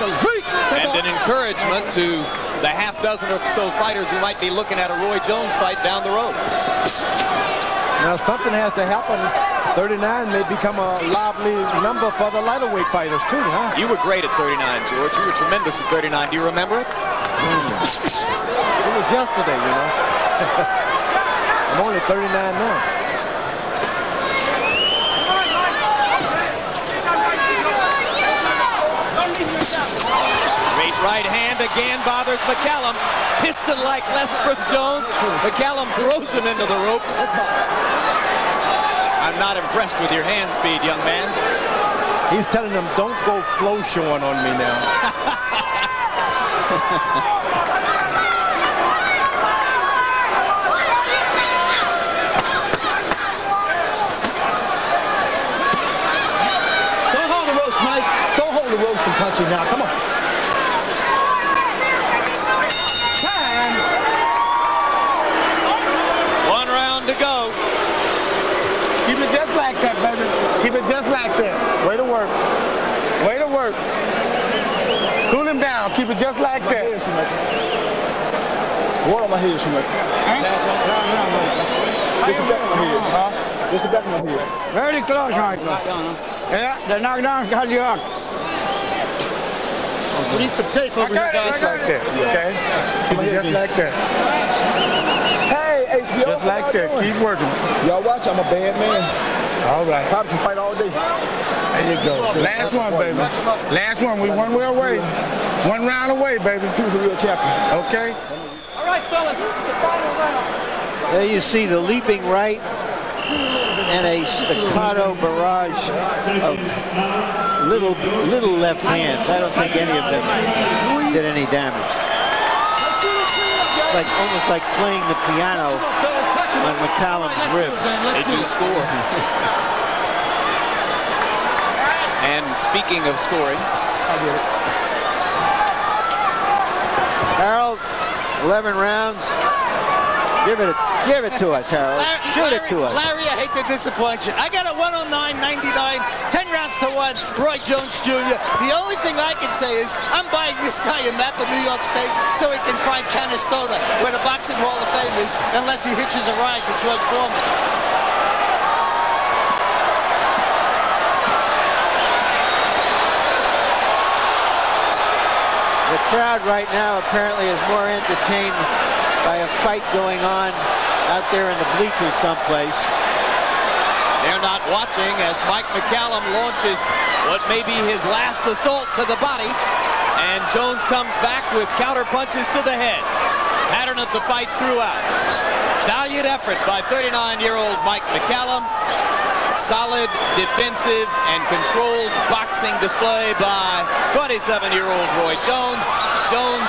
And an encouragement to the half dozen or so fighters who might be looking at a Roy Jones fight down the road.
Now something has to happen. 39 may become a lively number for the lighter weight fighters too, huh?
You were great at 39, George. You were tremendous at 39. Do you remember it?
It was yesterday, you know. I'm only 39 now.
Great right hand again bothers McCallum. Piston-like left from Jones. McCallum throws him into the ropes. I'm not impressed with your hand speed, young man.
He's telling them, don't go flow showing on me now.
Don't hold the ropes, Mike. Don't hold the ropes and punch him now. Come on. Time.
One round to go.
Keep it just like that, baby. Keep it just like that. Way to work. Way to work. Cool him down. Keep it just like that.
What on my head, Shoemaker? Just the back of my head. Huh? Just the back of my head.
Very close, Michael. Yeah, the knockdown got you out.
We need some tape over your guys.
Just like that, okay? Keep it just like that.
Hey, HBO.
Just like that. Keep working.
Y'all watch, I'm a bad man.
All right.
Probably can fight all day.
There you go. Last one, baby. Last one. We one way away. One round away, baby.
He was a real champion.
Okay?
All right, fellas. This is the final round.
There you see the leaping right and a staccato barrage of little left hands. I don't think any of them did any damage. Almost like playing the piano on McCallum's ribs.
They do score. And speaking of scoring,
Harold, 11 rounds. Give it to us, Harold. Shoot it to us.
Larry, I hate to disappoint you. I got a 109.99, 10 rounds to 1, Roy Jones Jr. The only thing I can say is I'm buying this guy a map of New York State so he can find Canastota, where the Boxing Hall of Fame is, unless he hitches a ride with George Foreman.
The crowd right now apparently is more entertained by a fight going on out there in the bleachers someplace.
they're not watching as Mike McCallum launches what may be his last assault to the body. And Jones comes back with counter punches to the head. Pattern of the fight throughout. Valiant effort by 39-year-old Mike McCallum. Solid defensive and controlled boxing display by 27-year-old Roy Jones. Jones,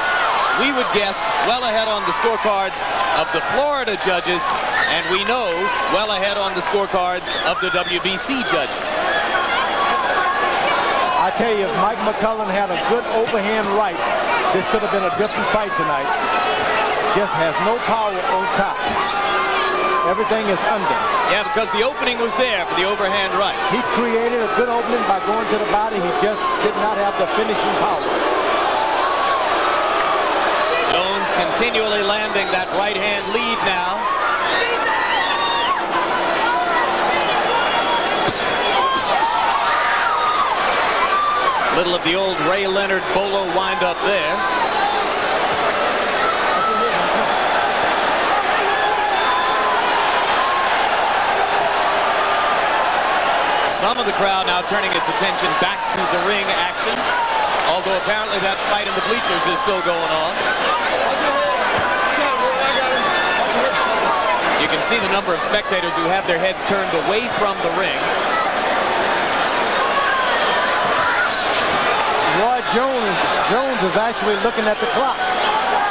we would guess, well ahead on the scorecards of the Florida judges, and we know well ahead on the scorecards of the WBC judges.
I tell you, if Mike McCallum had a good overhand right, this could have been a different fight tonight. Just has no power on top. Everything is under.
Yeah, because the opening was there for the overhand right.
He created a good opening by going to the body. He just did not have the finishing power.
Jones continually landing that right-hand lead now. Little of the old Ray Leonard Bolo wind up there. Some of the crowd now turning its attention back to the ring action, although apparently that fight in the bleachers is still going on. You can see the number of spectators who have their heads turned away from the ring.
Roy Jones is actually looking at the clock,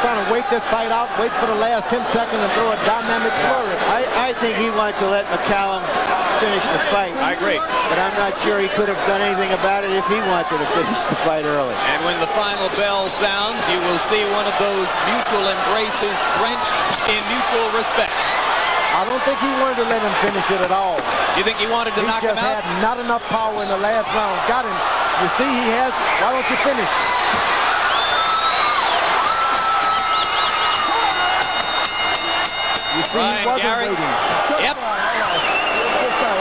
trying to wait this fight out, wait for the last 10 seconds and throw a dynamic flurry.
I think he wants to let McCallum finish the fight.
I agree.
But I'm not sure he could have done anything about it if he wanted to finish the fight early.
And when the final bell sounds, you will see one of those mutual embraces drenched in mutual respect.
I don't think he wanted to let him finish it at all.
You think he wanted to knock him out?
He just had not enough power in the last round. Got him. You see he has. Why don't you finish? You see he wasn't waiting.
Yep.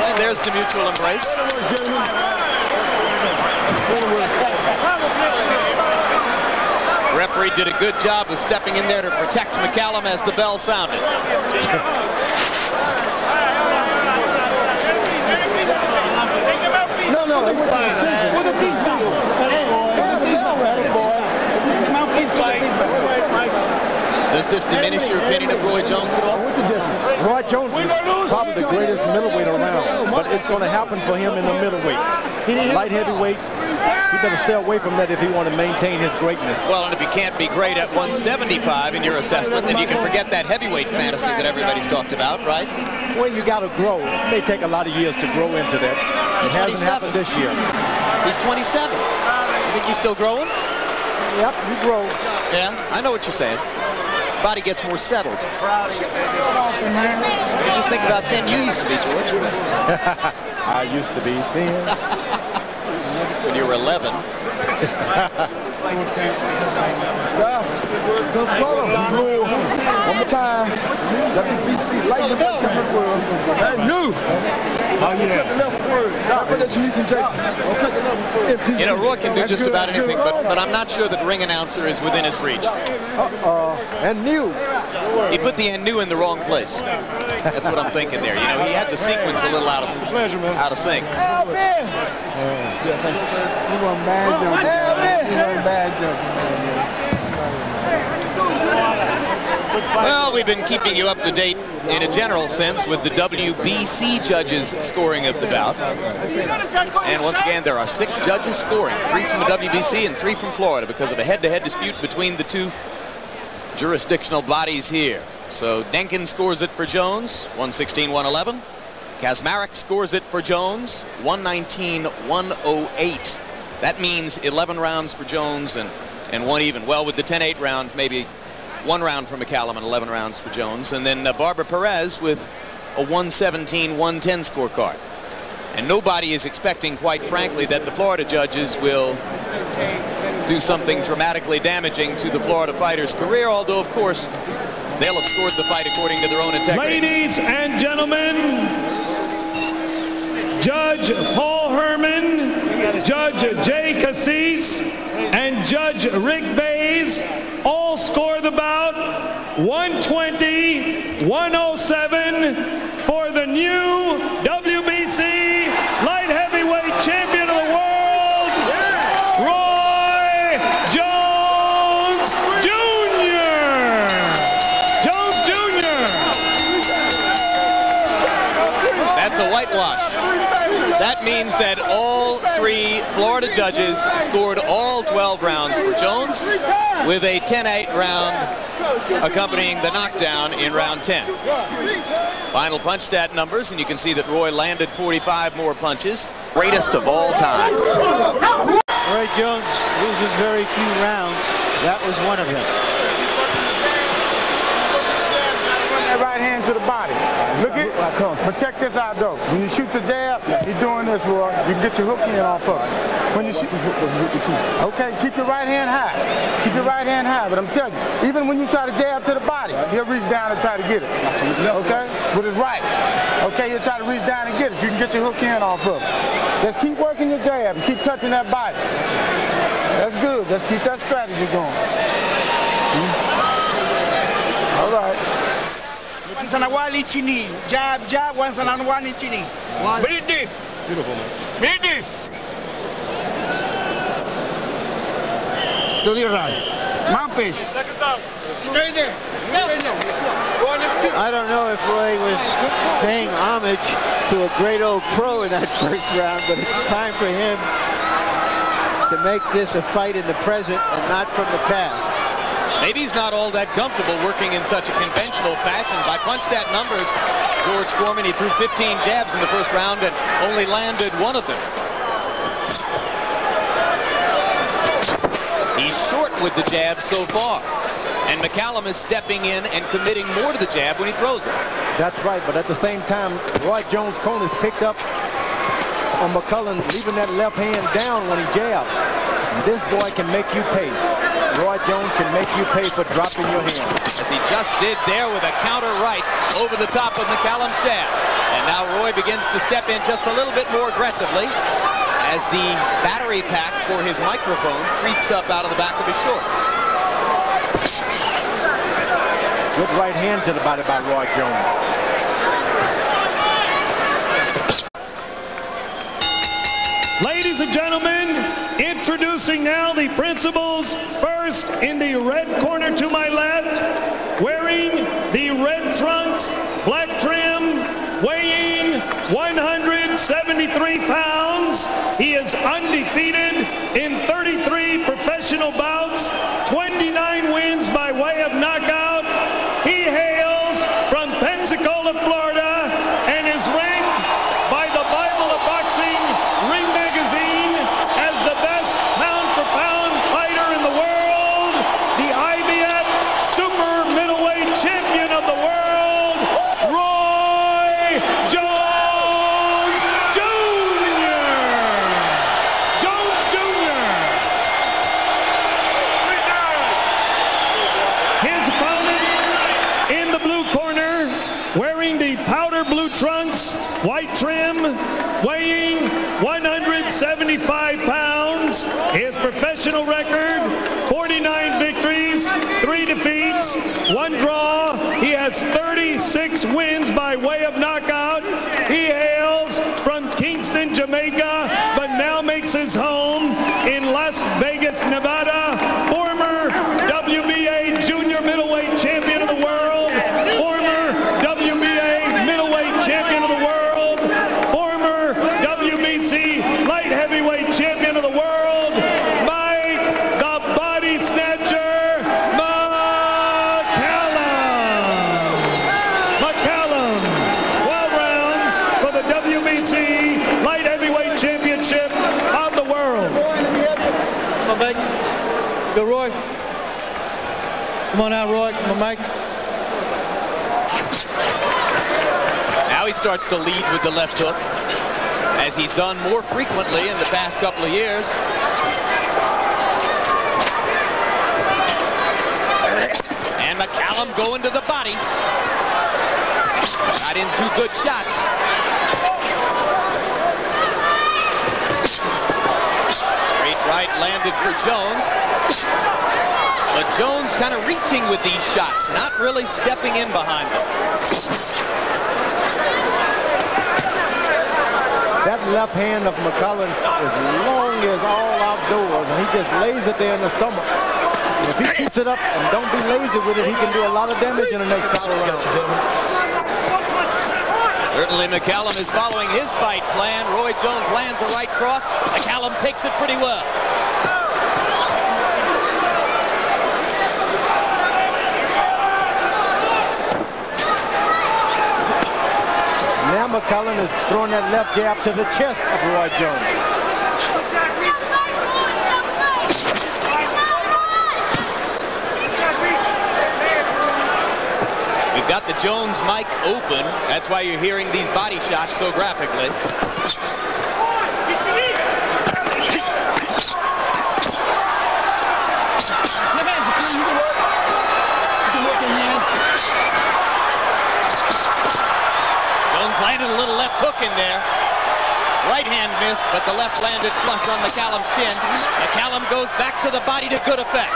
And there's the mutual embrace. Referee did a good job of stepping in there to protect McCallum as the bell sounded.
No, it was a decision. With a decision.
Does this diminish your opinion of Roy Jones at all?
With the distance.
Roy Jones is probably the greatest middleweight around, but it's going to happen for him in the middleweight. Light heavyweight, he better stay away from that if he want to maintain his greatness.
Well, and if you can't be great at 175 in your assessment, then you can forget that heavyweight fantasy that everybody's talked about, right?
Well, you got to grow. It may take a lot of years to grow into that. It hasn't happened this year.
He's 27. You think he's still growing?
Yep, you grow.
Yeah, I know what you're saying. Body gets more settled. You just think about thin you used to be, George.
I used to be thin.
When you were 11.
One more time. WBC, light the belt champion world. Hey, new.
You know, Roy can do just about anything, but I'm not sure that ring announcer is within his reach.
And new.
He put the and new in the wrong place. That's what I'm thinking there. You know, he had the sequence a little out of sync. Well, we've been keeping you up to date in a general sense with the WBC judges scoring of the bout. And once again, there are 6 judges scoring, 3 from the WBC and 3 from Florida because of a head-to-head dispute between the 2 jurisdictional bodies here. So Denkin scores it for Jones, 116-111. Kazmarek scores it for Jones, 119-108. That means 11 rounds for Jones and 1 even. Well, with the 10-8 round, maybe 1 round for McCallum and 11 rounds for Jones. And then Barbara Perez with a 117-110 scorecard. And nobody is expecting, quite frankly, that the Florida judges will do something dramatically damaging to the Florida fighter's career, although, of course, they'll have scored the fight according to their own integrity.
Ladies and gentlemen, Judge Paul Herman, Judge Jay Cassis, and Judge Rick Bays all score the bout 120-107 for the new WBC light heavyweight champion of the world, Roy Jones Jr. Jones Jr.
That's a whitewash. That means that all 3 Florida judges scored all 12 rounds for Jones, with a 10-8 round accompanying the knockdown in round 10. Final punch stat numbers, and you can see that Roy landed 45 more punches. Greatest of all time.
Roy Jones loses very few rounds. That was one of them.
That right hand to the body. Look it. But check this out, though. When you shoot your jab, you're doing this, Roy. You can get your hook in off of it. When you shoot, okay, keep your right hand high. Keep your right hand high. But I'm telling you, even when you try to jab to the body, he'll reach down and try to get it. Okay? With his right. Okay, he'll try to reach down and get it. You can get your hook in off of it. Just keep working your jab and keep touching that body. That's good. Just keep that strategy going. All right.
Once on a wally chini. Jab, jab, once on a wally chini. Breathe deep.
Beautiful, man.
Breathe deep. To the right. Mouthpiece. Stay there.
I don't know if Roy was paying homage to a great old pro in that first round, but it's time for him to make this a fight in the present and not from the past.
Maybe he's not all that comfortable working in such a conventional fashion. By punch stat numbers, George Foreman, he threw 15 jabs in the first round and only landed 1 of them. He's short with the jab so far. And McCallum is stepping in and committing more to the jab when he throws it.
That's right, but at the same time, Roy Jones' corners picked up on McCallum, leaving that left hand down when he jabs. And this boy can make you pay. Roy Jones can make you pay for dropping your hand.
As he just did there with a counter right over the top of McCallum's jab. And now Roy begins to step in just a little bit more aggressively as the battery pack for his microphone creeps up out of the back of his shorts.
Good right hand to the body by Roy Jones.
Ladies and gentlemen, introducing now the principals. First, in the red corner to my left, wearing the red trunks, black trim, weighing 173 pounds. He is undefeated in 33 professional bouts, 29 wins by way of knockout. He hails from Pensacola, Florida, and is ranked by the Bible of Boxing Ring Magazine as the best pound-for-pound fighter in the world, the IBF Super Middleweight Champion of the world, Roy Jones Jr. Jones Jr. His opponent in the blue corner, wearing the powder blue trunks, white trim, weighing 175 pounds. His professional record, 49 victories, 3 defeats, 1 draw. He has 36 wins by way of knockout. He hails from Kingston, Jamaica, but now makes his home in Las Vegas, Nevada. Former WBA junior middleweight champion of the world, former WBA middleweight champion of the world, former WBC light heavyweight champion of the world, Mike the Body Snatcher McCallum. McCallum, 12 rounds for the WBC light heavyweight championship of the world.
Come on, Mike. Go, Roy. Come on now, Roy. Come on, Mike.
Now he starts to lead with the left hook, as he's done more frequently in the past couple of years. And McCallum going to the body. Got in 2 good shots. Straight right landed for Jones. But Jones kind of reaching with these shots, not really stepping in behind them.
That left hand of McCallum is long as all outdoors, and he just lays it there in the stomach. And if he keeps it up and don't be lazy with it, he can do a lot of damage in the next couple of rounds.
Certainly McCallum is following his fight plan. Roy Jones lands a right cross. McCallum takes it pretty well.
Now McCallum is throwing that left jab to the chest of Roy Jones.
We've got the Jones mic open. That's why you're hearing these body shots so graphically. Jones landed a little left hook in there. Right hand missed, but the left landed flush on McCallum's chin. McCallum goes back to the body to good effect.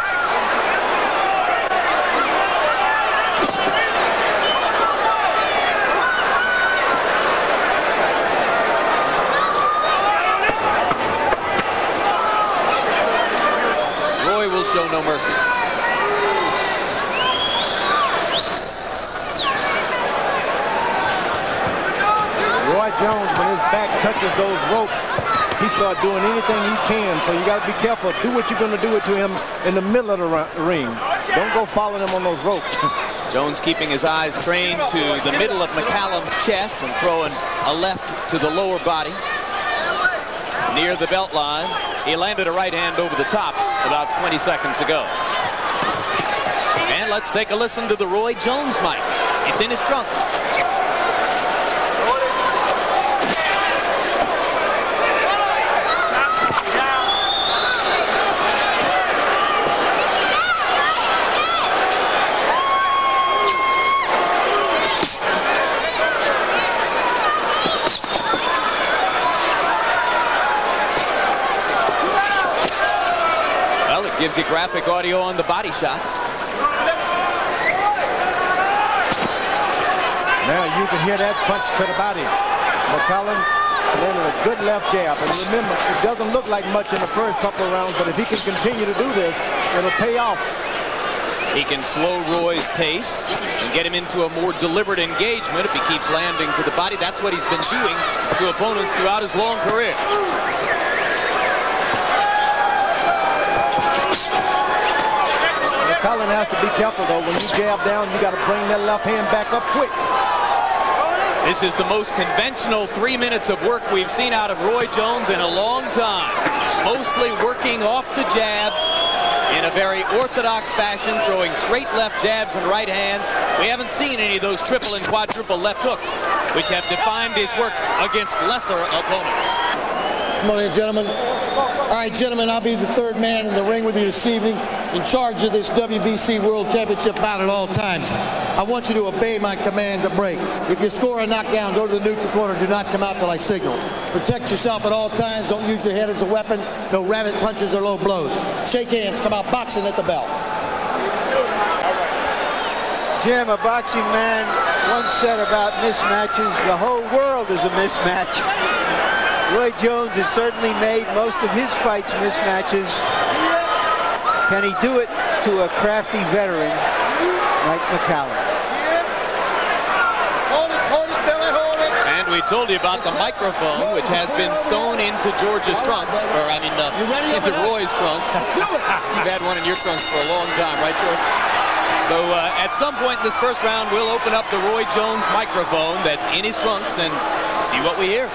Roy will show no mercy.
Roy Jones, when his back touches those ropes, he starts doing anything he can. So you got to be careful. Do what you're going to do it to him in the middle of the ring. Don't go following him on those ropes.
Jones keeping his eyes trained to the middle of McCallum's chest and throwing a left to the lower body. Near the belt line, he landed a right hand over the top about 20 seconds ago. And let's take a listen to the Roy Jones mic. It's in his trunks. gives you graphic audio on the body shots.
Now you can hear that punch to the body. McCallum landed a good left jab. And remember, it doesn't look like much in the first couple of rounds, but if he can continue to do this, it'll pay off.
He can slow Roy's pace and get him into a more deliberate engagement if he keeps landing to the body. That's what he's been doing to opponents throughout his long career.
McCallum has to be careful, though. When you jab down, you got to bring that left hand back up quick.
This is the most conventional 3 minutes of work we've seen out of Roy Jones in a long time. Mostly working off the jab in a very orthodox fashion, throwing straight left jabs and right hands. We haven't seen any of those triple and quadruple left hooks, which have defined his work against lesser opponents.
Come on in, gentlemen. All right, gentlemen, I'll be the third man in the ring with you this evening, in charge of this WBC World Championship bout at all times. I want you to obey my command to break. If you score a knockdown, go to the neutral corner. Do not come out till I signal. Protect yourself at all times. Don't use your head as a weapon. No rabbit punches or low blows. Shake hands. Come out boxing at the bell.
Jim, a boxing man once said about mismatches, the whole world is a mismatch. Roy Jones has certainly made most of his fights mismatches. Can he do it to a crafty veteran like McCallum?
And we told you about the microphone, which has been sewn into George's trunks, or I mean, into Roy's trunks. You've had one in your trunks for a long time, right, George? So at some point in this first round, we'll open up the Roy Jones microphone that's in his trunks and see what we hear.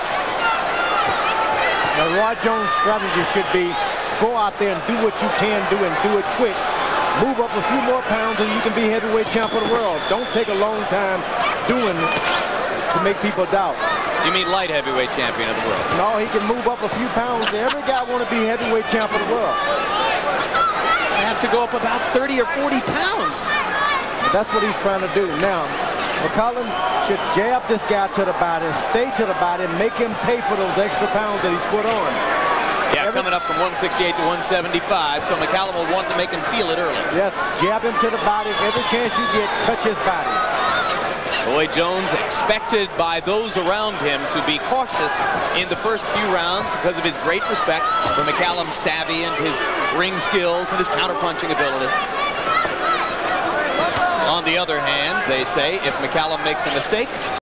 Now, Roy Jones' strategy should be go out there and do what you can do and do it quick. Move up a few more pounds and you can be heavyweight champ of the world. Don't take a long time doing it to make people doubt.
You mean light heavyweight champion of the world?
No, he can move up a few pounds. Every guy want to be heavyweight champ of the world.
I have to go up about 30 or 40 pounds.
But that's what he's trying to do. Now, McCallum should jab this guy to the body, stay to the body, make him pay for those extra pounds that he's put on.
Yeah, coming up from 168 to 175, so McCallum will want to make him feel it early.
Yes, jab him to the body. Every chance you get, touch his body.
Roy Jones expected by those around him to be cautious in the first few rounds because of his great respect for McCallum's savvy and his ring skills and his counterpunching ability. On the other hand, they say if McCallum makes a mistake,